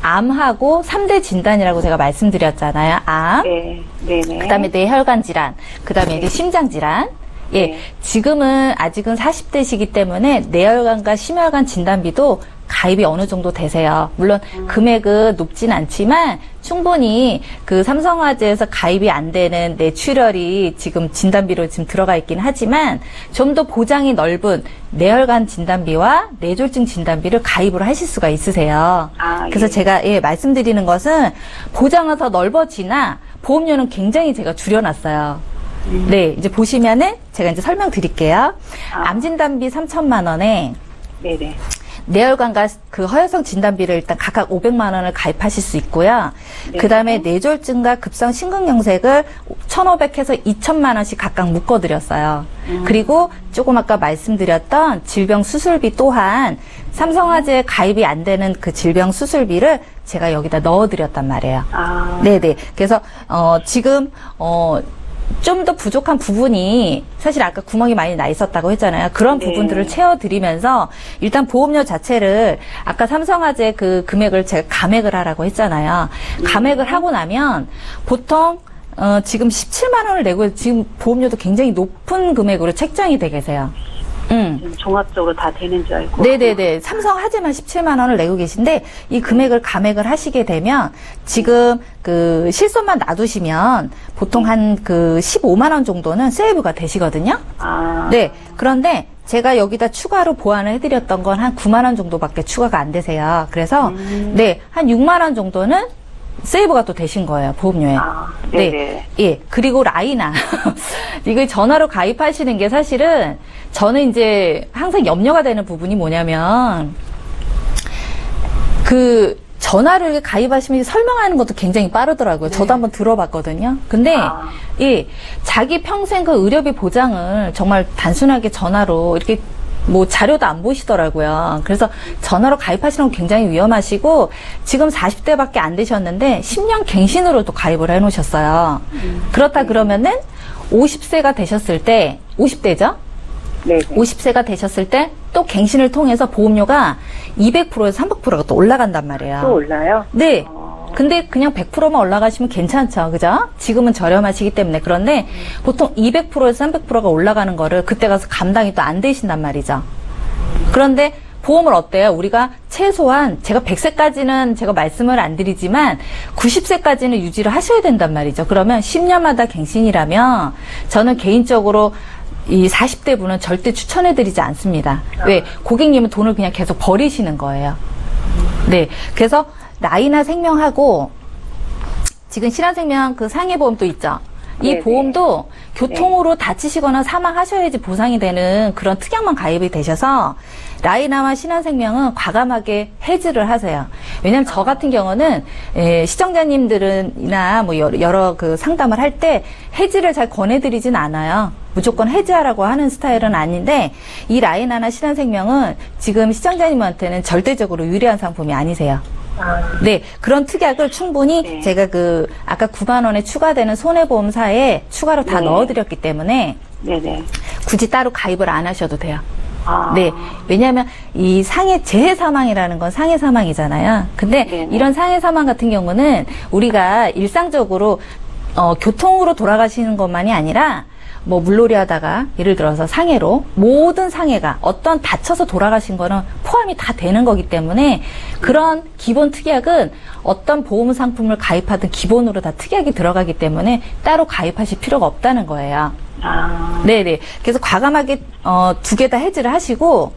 암하고 3대 진단이라고 제가 말씀드렸잖아요. 암,
네. 네네.
그다음에 뇌혈관 질환, 그다음에 이제 심장 질환. 예,
네.
지금은 아직은 40대시기 때문에 뇌혈관과 심혈관 진단비도 가입이 어느 정도 되세요. 물론 금액은 높진 않지만 충분히 그 삼성화재에서 가입이 안 되는 뇌출혈이 지금 진단비로 지금 들어가 있긴 하지만 좀 더 보장이 넓은 뇌혈관 진단비와 뇌졸중 진단비를 가입을 하실 수가 있으세요. 그래서
예.
제가 말씀드리는 것은 보장은 더 넓어지나 보험료는 굉장히 제가 줄여놨어요. 네, 이제 보시면은 제가 이제 설명드릴게요. 암 진단비 3,000만 원에
네네.
뇌혈관과 그 허혈성 진단비를 일단 각각 500만 원을 가입하실 수 있고요.
네.
그 다음에 뇌졸중과 급성 심근경색을 1,500에서 2,000만 원씩 각각 묶어드렸어요. 그리고 조금 아까 말씀드렸던 질병 수술비 또한 삼성화재에 가입이 안 되는 그 질병 수술비를 제가 여기다 넣어드렸단 말이에요. 네네. 그래서 지금 좀 더 부족한 부분이 사실 아까 구멍이 많이 나 있었다고 했잖아요. 그런
네.
부분들을 채워드리면서 일단 보험료 자체를 아까 삼성화재 그 금액을 제가 감액을 하라고 했잖아요. 감액을 하고 나면 보통 지금 17만 원을 내고 지금 보험료도 굉장히 높은 금액으로 책정이 돼 계세요.
종합적으로 다 되는 줄 알고.
네네네. 삼성화재만 17만 원을 내고 계신데 이 금액을 감액을 하시게 되면 지금 그 실손만 놔두시면 보통 한 그 15만 원 정도는 세이브가 되시거든요. 네. 그런데 제가 여기다 추가로 보완을 해드렸던 건 한 9만 원 정도밖에 추가가 안 되세요. 그래서 네, 한 6만 원 정도는 세이브가 또 되신 거예요, 보험료에.
네네.
네. 예. 그리고 라이나. 이걸 전화로 가입하시는 게 사실은 저는 이제 항상 염려가 되는 부분이 뭐냐면 그 전화로 이렇게 가입하시면 설명하는 것도 굉장히 빠르더라고요. 저도 한번 들어봤거든요. 근데 예, 자기 평생 그 의료비 보장을 정말 단순하게 전화로 이렇게 뭐 자료도 안 보시더라고요. 그래서 전화로 가입하시는 건 굉장히 위험하시고 지금 40대밖에 안 되셨는데 10년 갱신으로도 가입을 해놓으셨어요. 그렇다 그러면은 50세가 되셨을 때 50대죠?
네.
50세가 되셨을 때 또 갱신을 통해서 보험료가 200%에서 300%가 또 올라간단 말이에요.
또 올라요?
네. 근데 그냥 100%만 올라가시면 괜찮죠. 그죠? 지금은 저렴하시기 때문에. 그런데 보통 200%에서 300%가 올라가는 거를 그때 가서 감당이 또 안 되신단 말이죠. 그런데 보험을 어때요? 우리가 최소한 제가 100세까지는 제가 말씀을 안 드리지만 90세까지는 유지를 하셔야 된단 말이죠. 그러면 10년마다 갱신이라면 저는 개인적으로 이 40대 분은 절대 추천해드리지 않습니다. 왜? 고객님은 돈을 그냥 계속 버리시는 거예요. 네. 그래서 라이나 생명하고 지금 신한생명 그 상해보험도 있죠. 이
네네.
보험도 교통으로 다치시거나 사망하셔야지 보상이 되는 그런 특약만 가입이 되셔서 라이나와 신한생명은 과감하게 해지를 하세요. 왜냐하면 저 같은 경우는 시청자님들이나 뭐 여러 그 상담을 할 때 해지를 잘 권해드리진 않아요. 무조건 해지하라고 하는 스타일은 아닌데 이 라이나나 신한생명은 지금 시청자님한테는 절대적으로 유리한 상품이 아니세요. 네, 그런 특약을 충분히
네.
제가 그 아까 9만 원에 추가되는 손해보험사에 추가로 다
네.
넣어드렸기 때문에
네네.
굳이 따로 가입을 안 하셔도 돼요.
아.
네, 왜냐하면 이 재해 사망이라는 건 상해 사망이잖아요. 근데
네네.
이런 상해 사망 같은 경우는 우리가 일상적으로 교통으로 돌아가시는 것만이 아니라 뭐 물놀이 하다가 예를 들어서 상해로 모든 상해가 어떤 다쳐서 돌아가신 거는 포함이 다 되는 거기 때문에 그런 기본 특약은 어떤 보험 상품을 가입하든 기본으로 다 특약이 들어가기 때문에 따로 가입하실 필요가 없다는 거예요.
아.
네네. 그래서 과감하게 2개 다 해지를 하시고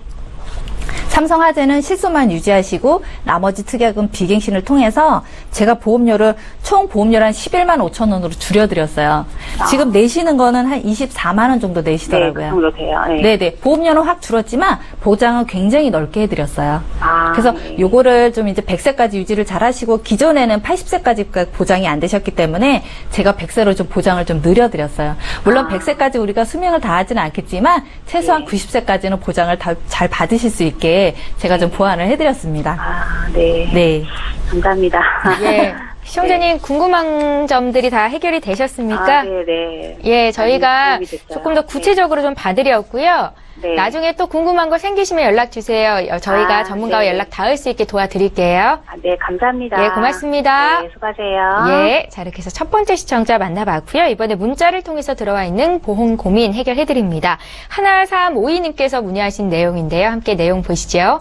삼성화재는 실손만 유지하시고 나머지 특약은 비갱신을 통해서 제가 보험료를 총 보험료를 한 11만 5천 원으로 줄여드렸어요. 지금 내시는 거는 한 24만 원 정도
네, 그
내시더라고요.
정도 돼요. 네.
네네. 보험료는 확 줄었지만 보장은 굉장히 넓게 해드렸어요.
아,
그래서
네.
요거를 좀 이제 100세까지 유지를 잘 하시고 기존에는 80세까지 보장이 안 되셨기 때문에 제가 100세로 좀 보장을 좀 늘려드렸어요. 물론 100세까지 우리가 수명을 다하지는 않겠지만 최소한
네.
90세까지는 보장을 잘 받으실 수 있게 제가 좀 보완을 해드렸습니다.
아, 네.
네.
감사합니다.
예. 시청자님 궁금한 점들이 다 해결이 되셨습니까?
아, 네네.
예, 저희가
도움이 됐어요.
조금 더 구체적으로 좀 봐드렸고요.
네.
나중에 또 궁금한 거 생기시면 연락 주세요. 저희가
아,
전문가와
네.
연락 닿을 수 있게 도와드릴게요.
아, 네, 감사합니다.
예, 고맙습니다.
네, 수고하세요.
예, 자 이렇게 해서 첫 번째 시청자 만나봤고요. 이번에 문자를 통해서 들어와 있는 보험 고민 해결해드립니다. 1352님께서 문의하신 내용인데요. 함께 내용 보시죠.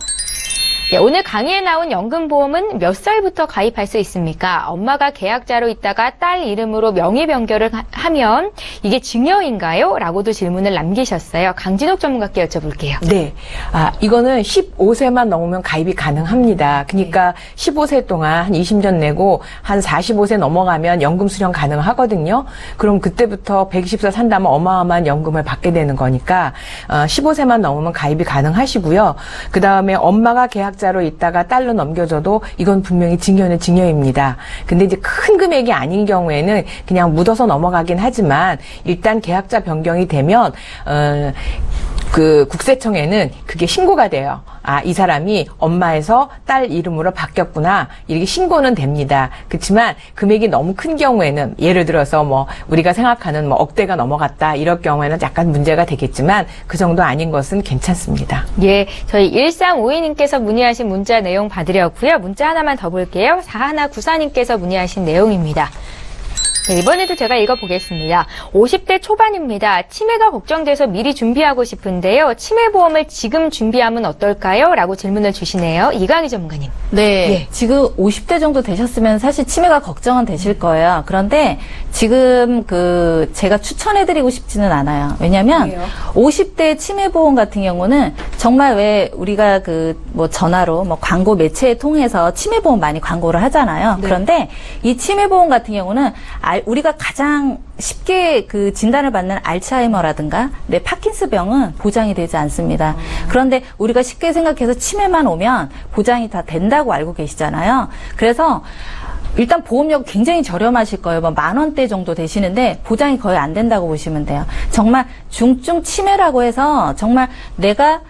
네, 오늘 강의에 나온 연금보험은 몇 살부터 가입할 수 있습니까? 엄마가 계약자로 있다가 딸 이름으로 명의 변경을 하면 이게 증여인가요? 라고도 질문을 남기셨어요. 강진욱 전문가께 여쭤볼게요.
네. 이거는 15세만 넘으면 가입이 가능합니다. 그러니까 15세 동안 한 20년 내고 한 45세 넘어가면 연금 수령 가능하거든요. 그럼 그때부터 120세 산다면 어마어마한 연금을 받게 되는 거니까 15세만 넘으면 가입이 가능하시고요. 그 다음에 엄마가 계약자로 있다가 딸로 넘겨줘도 이건 분명히 증여는 증여입니다. 근데 이제 큰 금액이 아닌 경우에는 그냥 묻어서 넘어가긴 하지만 일단 계약자 변경이 되면 그 국세청에는 그게 신고가 돼요. 이 사람이 엄마에서 딸 이름으로 바뀌었구나. 이렇게 신고는 됩니다. 그렇지만 금액이 너무 큰 경우에는 예를 들어서 뭐 우리가 생각하는 뭐 억대가 넘어갔다 이럴 경우에는 약간 문제가 되겠지만 그 정도 아닌 것은 괜찮습니다.
예, 저희 1352님께서 문의하신 문자 내용 받으려고요. 문자 하나만 더 볼게요. 4194님께서 문의하신 내용입니다. 네, 이번에도 제가 읽어보겠습니다. 50대 초반입니다. 치매가 걱정돼서 미리 준비하고 싶은데요. 치매보험을 지금 준비하면 어떨까요? 라고 질문을 주시네요. 이강희 전문가님.
네.
예.
지금 50대 정도 되셨으면 사실 치매가 걱정은 되실 거예요. 그런데 지금 제가 추천해드리고 싶지는 않아요. 왜냐면
왜요?
50대 치매보험 같은 경우는 정말 왜 우리가 전화로 광고 매체에 통해서 치매보험 많이 광고를 하잖아요.
네.
그런데 이 치매보험 같은 경우는 우리가 가장 쉽게 진단을 받는 알츠하이머라든가 파킨스병은 보장이 되지 않습니다. 그런데 우리가 쉽게 생각해서 치매만 오면 보장이 다 된다고 알고 계시잖아요. 그래서 일단 보험료가 굉장히 저렴하실 거예요. 10,000원대 정도 되시는데 보장이 거의 안 된다고 보시면 돼요. 정말 중증 치매라고 해서 정말 내가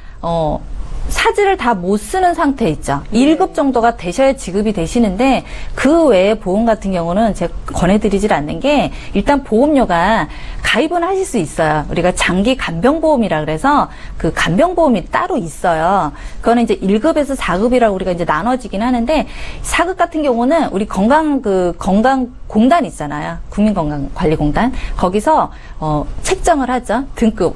사지를 다 못 쓰는 상태 있죠. 1급 정도가 되셔야 지급이 되시는데 그 외에 보험 같은 경우는 제가 권해드리질 않는 게 일단 보험료가 가입은 하실 수 있어요. 우리가 장기 간병보험이라 그래서 그 간병보험이 따로 있어요. 그거는 이제 1급에서 4급이라고 우리가 이제 나눠지긴 하는데 4급 같은 경우는 우리 건강공단 있잖아요. 국민건강관리공단. 거기서 책정을 하죠. 등급.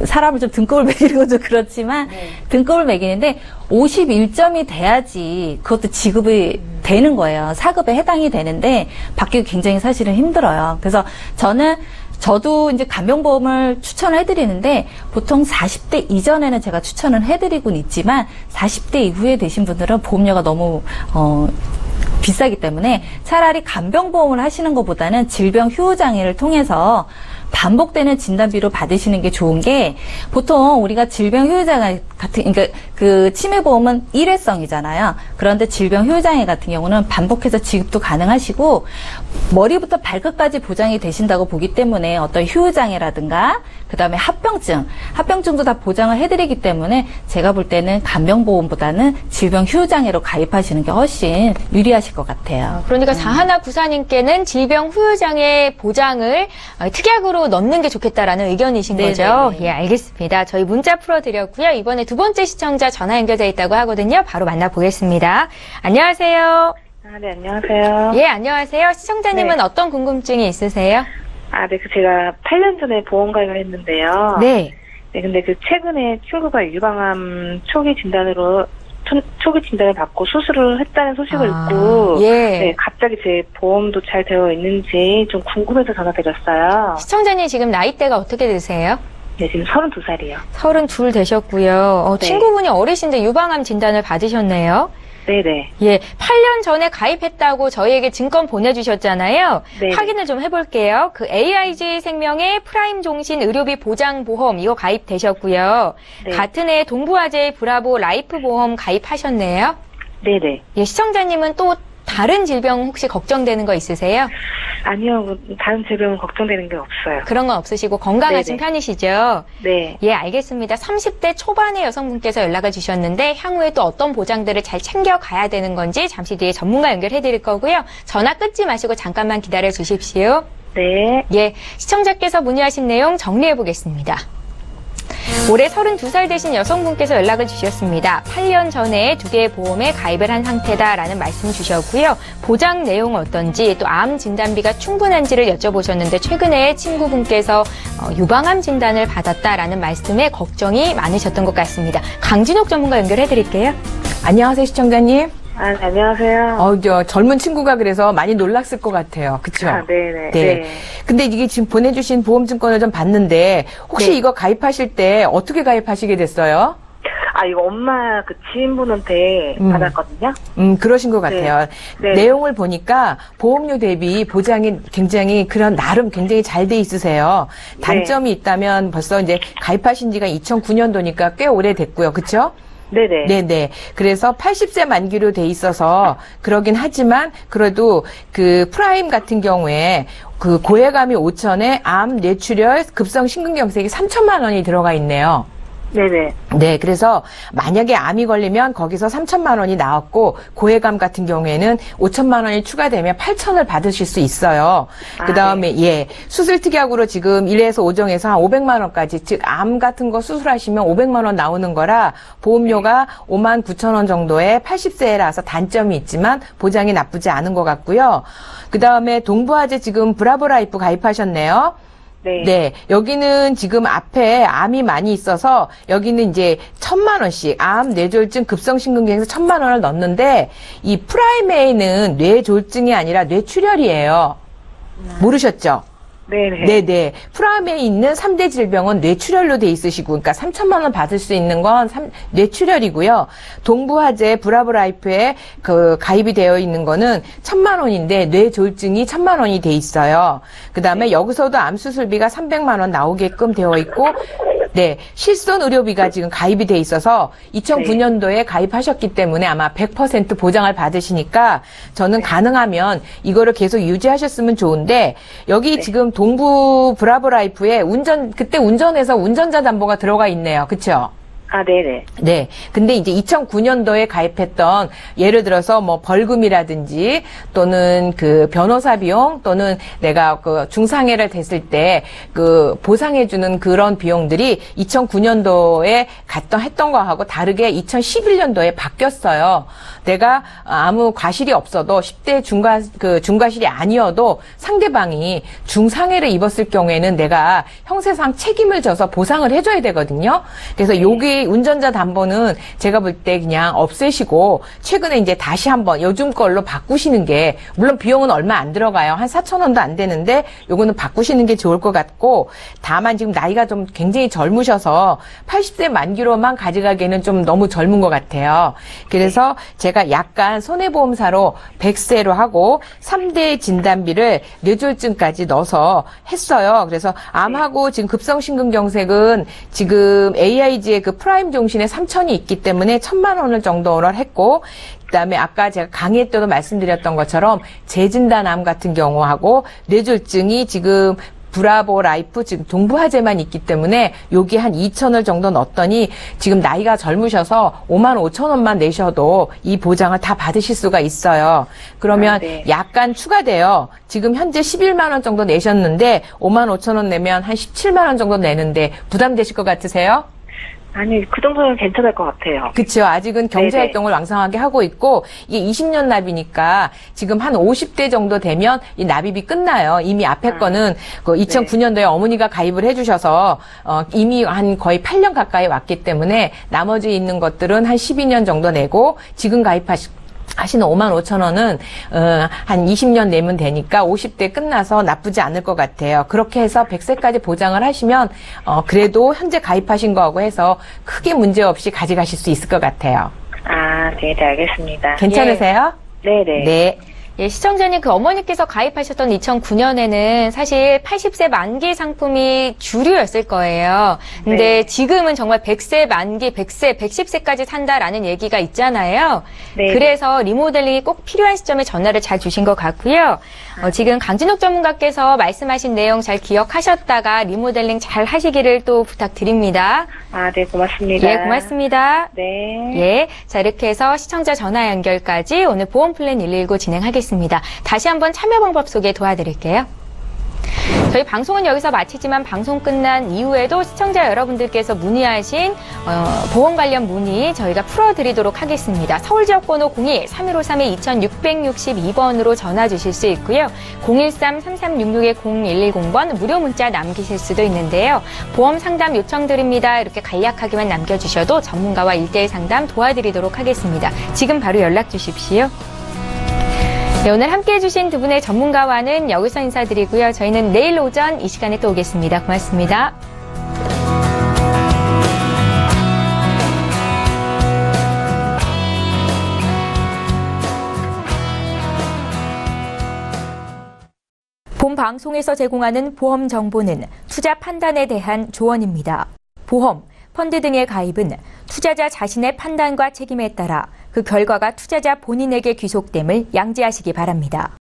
사람을 좀 등급을 매기는 건 좀 그렇지만 등급 등급을 매기는데 51점이 돼야지 그것도 지급이 되는 거예요. 사급에 해당이 되는데 받기가 굉장히 사실은 힘들어요. 그래서 저도 이제 간병보험을 추천을 해드리는데 보통 40대 이전에는 제가 추천을 해드리곤 있지만 40대 이후에 되신 분들은 보험료가 너무 비싸기 때문에 차라리 간병보험을 하시는 것보다는 질병 휴우장애를 통해서 반복되는 진단비로 받으시는 게 좋은 게 보통 우리가 질병 휴우장애 같은 그러니까 그 치매보험은 일회성이잖아요. 그런데 질병 휴우장애 같은 경우는 반복해서 지급도 가능하시고 머리부터 발끝까지 보장이 되신다고 보기 때문에 어떤 휴우장애라든가 그다음에 합병증도 다 보장을 해드리기 때문에 제가 볼 때는 간병보험보다는 질병 휴우장애로 가입하시는 게 훨씬 유리하실 것 같아요.
그러니까 4194님께는 질병 후유장애 보장을 특약으로 넣는 게 좋겠다라는 의견이신 거죠?
네네네.
예, 알겠습니다. 저희 문자 풀어드렸고요. 이번에 두 번째 시청자 전화 연결돼 있다고 하거든요. 바로 만나보겠습니다. 안녕하세요.
네, 안녕하세요.
예, 안녕하세요. 시청자님은
네.
어떤 궁금증이 있으세요?
네, 제가 8년 전에 보험 가입을 했는데요.
네.
네, 근데 최근에 친구가 유방암 초기 진단을 받고 수술을 했다는 소식을 듣고,
예.
네, 갑자기 제 보험도 잘 되어 있는지 좀 궁금해서 전화드렸어요.
시청자님 지금 나이대가 어떻게 되세요?
네, 지금 32살이요.
32 되셨고요.
네.
친구분이 어리신데 유방암 진단을 받으셨네요.
네네.
예, 8년 전에 가입했다고 저희에게 증권 보내주셨잖아요.
네.
확인을 좀 해볼게요. 그 AIG 생명의 프라임 종신 의료비 보장 보험 이거 가입되셨고요.
네.
같은 해 동부화재 브라보 라이프 보험 가입하셨네요.
네네.
예, 시청자님은 또 다른 질병 혹시 걱정되는 거 있으세요?
아니요, 다른 질병은 걱정되는 게 없어요.
그런 건 없으시고 건강하신
네네.
편이시죠?
네.
예, 알겠습니다. 30대 초반의 여성분께서 연락을 주셨는데 향후에 또 어떤 보장들을 잘 챙겨가야 되는 건지 잠시 뒤에 전문가 연결해 드릴 거고요. 전화 끊지 마시고 잠깐만 기다려 주십시오.
네.
예, 시청자께서 문의하신 내용 정리해 보겠습니다. 올해 32살 되신 여성분께서 연락을 주셨습니다. 8년 전에 2개의 보험에 가입을 한 상태다라는 말씀 주셨고요. 보장 내용은 어떤지 또 암 진단비가 충분한지를 여쭤보셨는데 최근에 친구분께서 유방암 진단을 받았다라는 말씀에 걱정이 많으셨던 것 같습니다. 강진옥 전문가 연결해 드릴게요.
안녕하세요, 시청자님.
네, 안녕하세요.
젊은 친구가 그래서 많이 놀랐을 것 같아요. 그쵸?
네네.
네. 근데 이게 지금 보내주신 보험증권을 좀 봤는데, 혹시
네.
이거 가입하실 때 어떻게 가입하시게 됐어요?
이거 엄마 지인분한테 받았거든요.
그러신 것 같아요.
네.
내용을 보니까 보험료 대비 보장이 굉장히 나름 굉장히 잘 돼 있으세요. 단점이 있다면 벌써 이제 가입하신 지가 2009년도니까 꽤 오래됐고요. 그쵸?
네네.
네네. 그래서 80세 만기로 돼 있어서 그러긴 하지만 그래도 그 프라임 같은 경우에 그 고해감이 5천에 암, 뇌출혈, 급성 심근경색이 3천만 원이 들어가 있네요.
네네.
네, 그래서 만약에 암이 걸리면 거기서 3천만 원이 나왔고 고해감 같은 경우에는 5천만 원이 추가되면 8천을 받으실 수 있어요. 그다음에 예, 수술 특약으로 지금 1에서 5정에서 한 500만 원까지 즉 암 같은 거 수술하시면 500만 원 나오는 거라 보험료가 5만 9천 원 정도의 80세라서 단점이 있지만 보장이 나쁘지 않은 것 같고요. 그다음에 동부화재 지금 브라보라이프 가입하셨네요.
네.
네, 여기는 지금 앞에 암이 많이 있어서 여기는 이제 1,000만 원씩 암, 뇌졸중, 급성심근경에서 1,000만 원을 넣는데 이 프라임에는 뇌졸중이 아니라 뇌출혈이에요. 모르셨죠?
네네.
네네. 프라임에 있는 3대 질병은 뇌출혈로 돼 있으시고, 그러니까 3천만 원 받을 수 있는 건 뇌출혈이고요. 동부화재 브라보라이프에 가입이 되어 있는 거는 1,000만 원인데 뇌졸중이 1,000만 원이 돼 있어요. 그 다음에 여기서도 암 수술비가 300만 원 나오게끔 되어 있고, 네, 실손 의료비가 지금 가입이 돼 있어서 2009년도에 가입하셨기 때문에 아마 100% 보장을 받으시니까 저는 가능하면 이거를 계속 유지하셨으면 좋은데 여기 지금 동부 브라보라이프에 그때 운전해서 운전자 담보가 들어가 있네요. 그쵸?
네네.
네. 근데 이제 2009년도에 가입했던 예를 들어서 뭐 벌금이라든지 또는 그 변호사 비용 또는 내가 그 중상해를 됐을 때 그 보상해주는 그런 비용들이 2009년도에 했던 거하고 다르게 2011년도에 바뀌었어요. 내가 아무 과실이 없어도 10대 중과실이 아니어도 상대방이 중상해를 입었을 경우에는 내가 형사상 책임을 져서 보상을 해줘야 되거든요. 그래서 여기 특히 운전자 담보는 제가 볼 때 그냥 없애시고 최근에 이제 다시 한번 요즘 걸로 바꾸시는 게 물론 비용은 얼마 안 들어가요. 한 4,000원도 안 되는데 요거는 바꾸시는 게 좋을 것 같고 다만 지금 나이가 좀 굉장히 젊으셔서 80세 만기로만 가져가기에는 좀 너무 젊은 것 같아요. 그래서 제가 약간 손해보험사로 100세로 하고 3대 진단비를 뇌졸중까지 넣어서 했어요. 그래서 암하고 지금 급성심근경색은 지금 AIG의 그 프라임 종신에 3,000이 있기 때문에 1,000만 원을 정도를 했고 그다음에 아까 제가 강의 때도 말씀드렸던 것처럼 재진단암 같은 경우하고 뇌졸중이 지금 브라보 라이프 지금 동부화재만 있기 때문에 여기 한 2,000을 정도 넣었더니 지금 나이가 젊으셔서 55,000원만 내셔도 이 보장을 다 받으실 수가 있어요. 그러면
네.
약간 추가돼요. 지금 현재 11만 원 정도 내셨는데 55,000원 내면 한 17만 원 정도 내는데 부담되실 것 같으세요?
아니, 그 정도는 괜찮을 것 같아요.
그렇죠. 아직은 경제활동을 왕성하게 하고 있고 이게 20년 납이니까 지금 한 50대 정도 되면 이 납입이 끝나요. 이미 앞에 거는 그 2009년도에 어머니가 가입을 해주셔서 이미 한 거의 8년 가까이 왔기 때문에 나머지 있는 것들은 한 12년 정도 내고 지금 하시는 55,000원은 한 20년 내면 되니까 50대 끝나서 나쁘지 않을 것 같아요. 그렇게 해서 100세까지 보장을 하시면 그래도 현재 가입하신 거하고 해서 크게 문제 없이 가져가실 수 있을 것 같아요.
아, 네, 알겠습니다.
괜찮으세요?
네네.
네.
예, 시청자님 그 어머니께서 가입하셨던 2009년에는 사실 80세 만기 상품이 주류였을 거예요. 근데
네.
지금은 정말 100세 만기, 100세, 110세까지 산다라는 얘기가 있잖아요.
네.
그래서 리모델링이 꼭 필요한 시점에 전화를 잘 주신 것 같고요. 지금 강진욱 전문가께서 말씀하신 내용 잘 기억하셨다가 리모델링 잘 하시기를 또 부탁드립니다.
아, 네, 고맙습니다.
예, 고맙습니다.
네.
예, 자 이렇게 해서 시청자 전화 연결까지 오늘 보험플랜 119 진행하겠습니다. 다시 한번 참여 방법 소개 도와드릴게요. 저희 방송은 여기서 마치지만 방송 끝난 이후에도 시청자 여러분들께서 문의하신 보험 관련 문의 저희가 풀어드리도록 하겠습니다. 서울지역번호 02-3153-2662번으로 전화 주실 수 있고요. 013-3366-0110번 무료 문자 남기실 수도 있는데요. 보험 상담 요청드립니다. 이렇게 간략하게만 남겨주셔도 전문가와 1:1 상담 도와드리도록 하겠습니다. 지금 바로 연락 주십시오. 네, 오늘 함께해 주신 두 분의 전문가와는 여기서 인사드리고요. 저희는 내일 오전 이 시간에 또 오겠습니다. 고맙습니다. 본 방송에서 제공하는 보험 정보는 투자 판단에 대한 조언입니다. 보험, 펀드 등의 가입은 투자자 자신의 판단과 책임에 따라 그 결과가 투자자 본인에게 귀속됨을 양지하시기 바랍니다.